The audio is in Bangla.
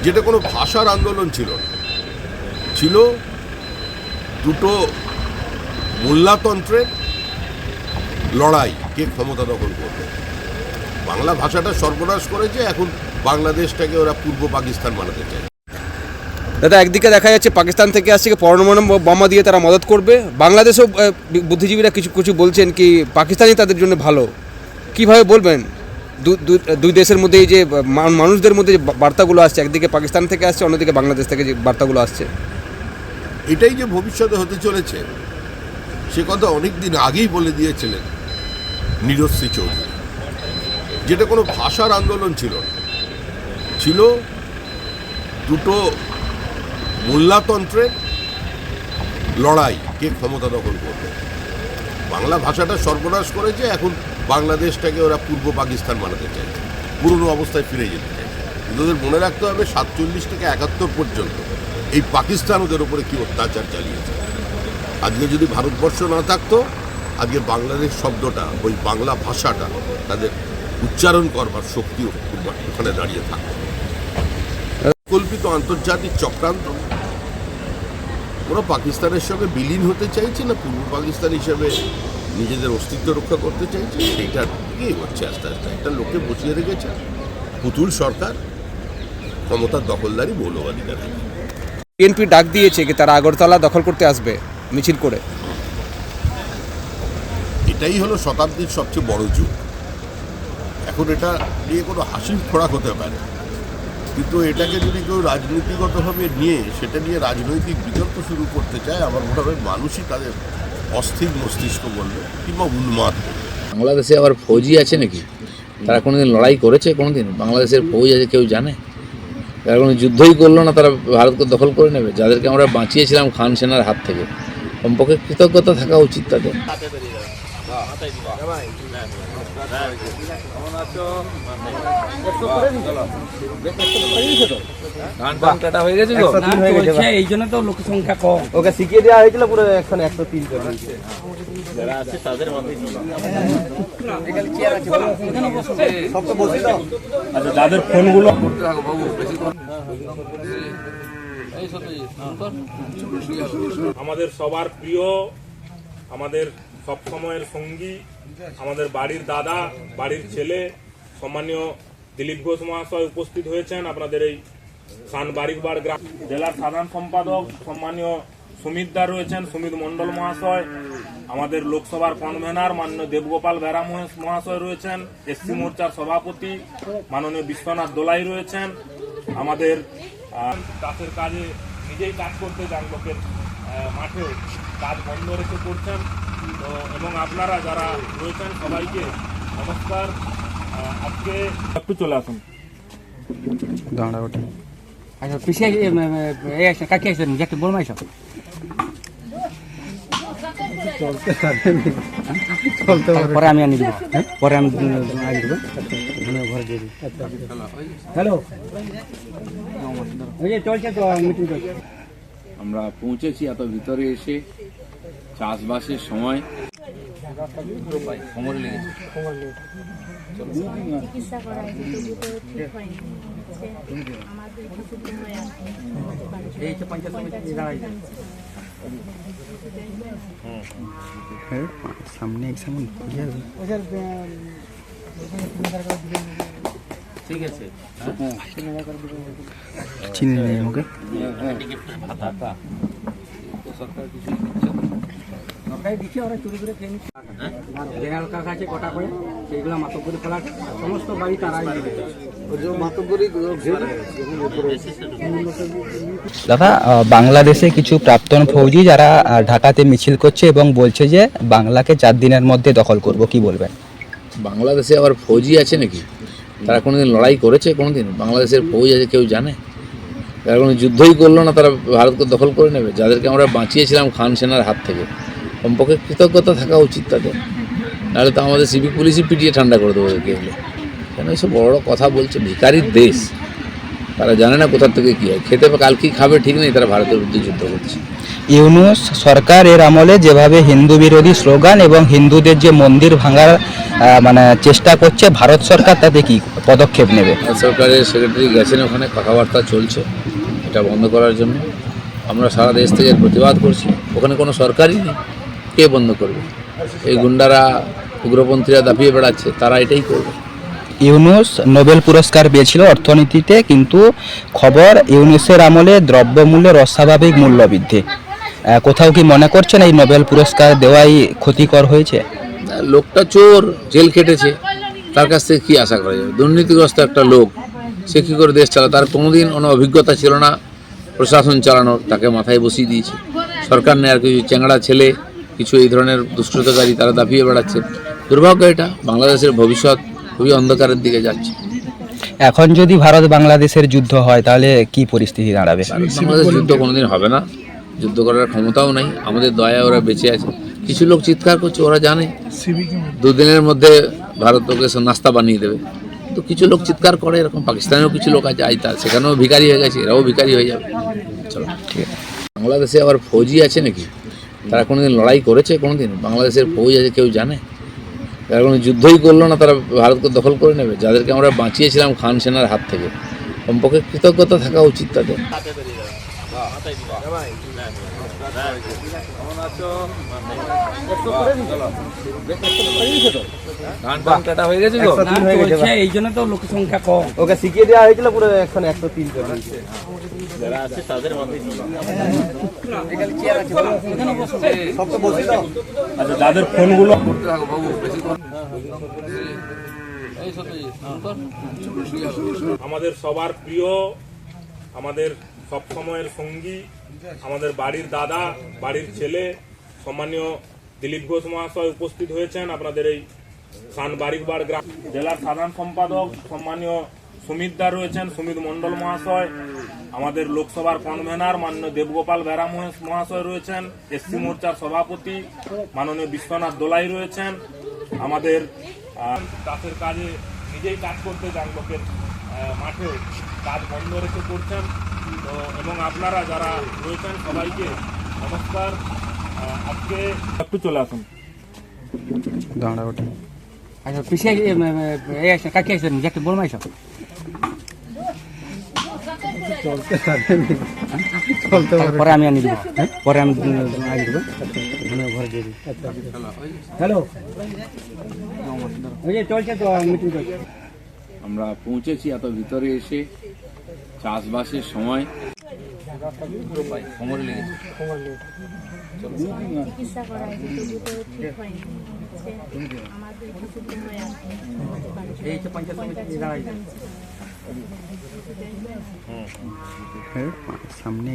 যেটা কোনো ভাষার আন্দোলন ছিল না, ছিল দুটো মোল্লাতন্ত্রের লড়াই, কে ক্ষমতা দখল করবে। বাংলা ভাষাটা সর্বনাশ করেছে, এখন বাংলাদেশটাকে ওরা পূর্ব পাকিস্তান বানাতে চায়। দাদা, একদিকে দেখা যাচ্ছে পাকিস্তান থেকে আসছে পরমাণু বোমা দিয়ে তারা মদত করবে, বাংলাদেশেও বুদ্ধিজীবীরা কিছু কিছু বলছেন কি পাকিস্তানই তাদের জন্য ভালো। কিভাবে বলবেন দুই দেশের মধ্যে এই যে মানুষদের মধ্যে যে বার্তাগুলো আসছে, একদিকে পাকিস্তান থেকে আসছে, অন্যদিকে বাংলাদেশ থেকে যে বার্তাগুলো আসছে, এটাই যে ভবিষ্যতে হতে চলেছে সে কথা অনেক দিন আগেই বলে দিয়েছিলেন নীরজ সি চৌধুরী। যেটা কোনো ভাষার আন্দোলন ছিল না, ছিল দুটো মোল্লাতন্ত্রের লড়াই, কে ক্ষমতা দখল করবে। বাংলা ভাষাটা সর্বনাশ করেছে, এখন বাংলাদেশটাকে ওরা পূর্ব পাকিস্তান বানাতে চাইছে, পুরনো অবস্থায় ফিরে যেতে চাইছে। কিন্তু ওদের মনে রাখতে হবে 47 থেকে 71 পর্যন্ত এই পাকিস্তান ওদের ওপরে কী অত্যাচার চালিয়েছে। আজকে যদি ভারতবর্ষ না থাকতো, আজকে বাংলাদেশ শব্দটা, ওই বাংলা ভাষাটা তাদের উচ্চারণ করবার শক্তি ওখানে দাঁড়িয়ে থাকতো। কল্পিত আন্তর্জাতিক চক্রান্ত, ওরা পাকিস্তানের সঙ্গে বিলীন হতে চাইছে না পূর্ব পাকিস্তান হিসেবে নিজেদের অস্তিত্ব রক্ষা করতে চাইছে, সেইটার দিকেই হচ্ছে আস্তে আস্তে। একটা লোকে বসিয়ে রেখেছে পুতুল সরকার, ক্ষমতার দখলদারি মৌলবাদীরা। বিএনপি ডাক দিয়েছে কি তারা আগরতলা দখল করতে আসবে মিছিল করে। এটাই হলো শতাব্দীর সবচেয়ে বড় যুগ। এখন এটা নিয়ে কোনো হাসির খোরাক হতে পারে, কিন্তু এটাকে যদি কেউ রাজনীতিগতভাবে নিয়ে সেটা নিয়ে রাজনৈতিক বিতর্ক শুরু করতে চায়, আমার মনে হয় মানুষই তাদের অস্থির মস্তিষ্ক বলবে কিংবা উন্মাদ বলবে। বাংলাদেশে আবার ফৌজি আছে নাকি? তারা কোনোদিন লড়াই করেছে? কোনোদিন বাংলাদেশের ফৌজ আছে কেউ জানে? তারা কোনো যুদ্ধই করলো না, তারা ভারতকে দখল করে নেবে। যাদেরকে আমরা বাঁচিয়েছিলাম খান সেনার হাত থেকে, কমপক্ষে কৃতজ্ঞতা থাকা উচিত তাদের। এই জন্য তো লোক সংখ্যা কম, ওকে শিখিয়ে দেওয়া হয়েছিল পুরো 103 করে যারা আছে তাদের মধ্যে। আচ্ছা, যাদের ফোনগুলো আমাদের সবার প্রিয়, আমাদের সব সময়ের সঙ্গী, আমাদের বাড়ির দাদা, বাড়ির ছেলে, সম্মানীয় দিলীপ ঘোষ মহাশয় উপস্থিত হয়েছেন আপনাদের এই খান বাড়িবাড় গ্রাম। জেলার সাধারণ সম্পাদক সম্মানীয় সুমিত দা রয়েছেন, সুমিত মণ্ডল মহাশয়। আমাদের লোকসভার কনভেনার মাননীয় দেবগোপাল বেরা মহাশয় রয়েছেন। এসসি মোর্চার সভাপতি মাননীয় বিশ্বনাথ দোলাই রয়েছেন। আমাদের চাষের কাজে নিজেই কাজ করতে যান, লোকের মাঠে কাজ বন্ধ রেখে করছেন। তো এবং আপনারা যারা রয়েছেন সবাইকে নমস্কার। আজকে একটু চলে আসুন। আচ্ছা, পিছিয়ে কাকে আসবেন, একটা বলমাই সব পরে আমি আনি দেবো, পরে আমি আনি দেবো, ঘরে দিয়ে দিই। হ্যালো, চলছে তো মিটিং চলছে। আমরা পৌঁছেছি এত ভিতরে এসে, চাষবাসের সময় কোমরে লেগেছে। চিকিৎসা করায় কিন্তু ঠিক হয়নি। আমাদের কিছুদিন হয়ে সামনে এক্সাম ঠিক আছে, চিনি নেই ওকে। সরকার কিছু দিচ্ছে না। সরকারি দিচ্ছে, ওরা চুরি করে খেয়ে নিচ্ছে। জেনারেল কাজ আছে কটা করে, সেইগুলো মাতব করে ফেলার সমস্ত বাড়ি তারাই দাদা, বাংলাদেশে কিছু প্রাক্তন ফৌজি যারা ঢাকাতে মিছিল করছে এবং বলছে যে বাংলাকে 4 দিনের মধ্যে দখল করব, কি বলবেন? বাংলাদেশে আবার ফৌজি আছে নাকি? তারা কোনোদিন লড়াই করেছে? কোনোদিন বাংলাদেশের ফৌজ আছে কেউ জানে? তারা কোনো যুদ্ধই করলো না, তারা ভারতকে দখল করে নেবে। যাদেরকে আমরা বাঁচিয়েছিলাম খান সেনার হাত থেকে, কমপক্ষে কৃতজ্ঞতা থাকা উচিত তাদের। নাহলে তো আমাদের সিভিক পুলিশই পিটিয়ে ঠান্ডা করে দেবো একে হলে। কেন এইসব বড় বড় কথা বলছে? ভিখারির দেশ, তারা জানে না কোথার থেকে কী হয়, খেতে কাল কী খাবে ঠিক নেই, তারা ভারতের বিরুদ্ধে যুদ্ধ করছে। ইউনূস সরকার এর আমলে যেভাবে হিন্দু বিরোধী স্লোগান এবং হিন্দুদের যে মন্দির ভাঙার মানে চেষ্টা করছে, ভারত সরকার তাতে কি পদক্ষেপ নেবে? ভারত সরকারের সেক্রেটারি গেছেন, ওখানে কথাবার্তা চলছে এটা বন্ধ করার জন্য। আমরা সারা দেশ থেকে এর প্রতিবাদ করছি। ওখানে কোনো সরকারই নেই, কে বন্ধ করবে? এই গুন্ডারা, উগ্রপন্থীরা দাপিয়ে বেড়াচ্ছে, তারা এটাই করবে। ইউনূস নোবেল পুরস্কার পেয়েছিল অর্থনীতিতে, কিন্তু খবর ইউনূসের আমলে দ্রব্যমূল্যের অস্বাভাবিক মূল্যবৃদ্ধি। কোথাও কি মনে করছেন এই নোবেল পুরস্কার দেওয়াই ক্ষতিকর হয়েছে? লোকটা চোর, জেল খেটেছে, তার কাছ থেকে কী আশা করা যাবে? দুর্নীতিগ্রস্ত একটা লোক, সে কী করে দেশ চালায়? তার কোনোদিন কোনো অভিজ্ঞতা ছিল না প্রশাসন চালানোর, তাকে মাথায় বসিয়ে দিয়েছে সরকার। নেই আর কিছু চ্যাংড়া ছেলে, কিছু এই ধরনের দুষ্কৃতকারী, তারা দাপিয়ে বেড়াচ্ছে। দুর্ভাগ্য এটা, বাংলাদেশের ভবিষ্যৎ খুবই অন্ধকারের দিকে যাচ্ছে। এখন যদি ভারত বাংলাদেশের যুদ্ধ হয় তাহলে কি পরিস্থিতি দাঁড়াবে? বাংলাদেশ যুদ্ধ কোনোদিন হবে না, যুদ্ধ করার ক্ষমতাও নেই। আমাদের দয়া ওরা বেঁচে আছে। কিছু লোক চিৎকার করছে, ওরা জানে দুদিনের মধ্যে ভারত ওকে নাস্তা বানিয়ে দেবে। তো কিছু লোক চিৎকার করে, এরকম পাকিস্তানেও কিছু লোক আছে, সেখানেও ভিখারি হয়ে গেছে, এরাও ভিখারি হয়ে যাবে। চলো, ঠিক আছে। বাংলাদেশে আবার ফৌজি আছে নাকি? তারা কোনোদিন লড়াই করেছে? কোনোদিন বাংলাদেশের ফৌজ আছে কেউ জানে? তারা কোনো যুদ্ধই করলো না, তারা ভারতকে দখল করে নেবে। যাদেরকে আমরা বাঁচিয়েছিলাম খান সেনার হাত থেকে, কমপক্ষে কৃতজ্ঞতা থাকা উচিত তাদের। এই জন্য তো লোক সংখ্যা কম। ওকে শিখিয়ে দেওয়া হয়েছিল পুরো, এখন 103 করে দিয়েছে। আচ্ছা, যাদের ফোনগুলো আমাদের সবার প্রিয়, আমাদের সব সময়ের সঙ্গী, আমাদের বাড়ির দাদা, বাড়ির ছেলে, সম্মানীয় দিলীপ ঘোষ মহাশয় উপস্থিত হয়েছেন আপনাদের এই খান বাড়িরবাড় গ্রাম। জেলার সাধারণ সম্পাদক সম্মানীয় সুমিত দা রয়েছেন, সুমিত মণ্ডল মহাশয়। আমাদের লোকসভার কনভেনার মাননীয় দেবগোপাল বেরা মহাশয় রয়েছেন। এসসি মোর্চার সভাপতি মাননীয় বিশ্বনাথ দোলাই রয়েছেন। আমাদের চাষের কাজে নিজেই কাজ করতে যান, লোকের মাঠে কাজ বন্ধ রেখে করছেন। তো এবং আপনারা যারা রয়েছেন সবাইকে নমস্কার। আজকে একটু চলে আসুন। আচ্ছা, পিছিয়ে কাকে আসবেন, যাকে বলবো এইসব পরে আমি আনি দেবো, পরে আমি আনি দেবো ঘরে দিয়ে দিই। হ্যালো, ওই যে চলছে তো মিটিং চলছে। আমরা পৌঁছেছি এত ভিতরে এসে, চাষবাসের সময় কোমরে লেগেছে। চিকিৎসা করা হয়েছে, তবু তো ঠিক হয়নি। আমাদের কিছু সময় আছে, এই তো পঞ্চায়েত সমিতি দাঁড়াই সামনে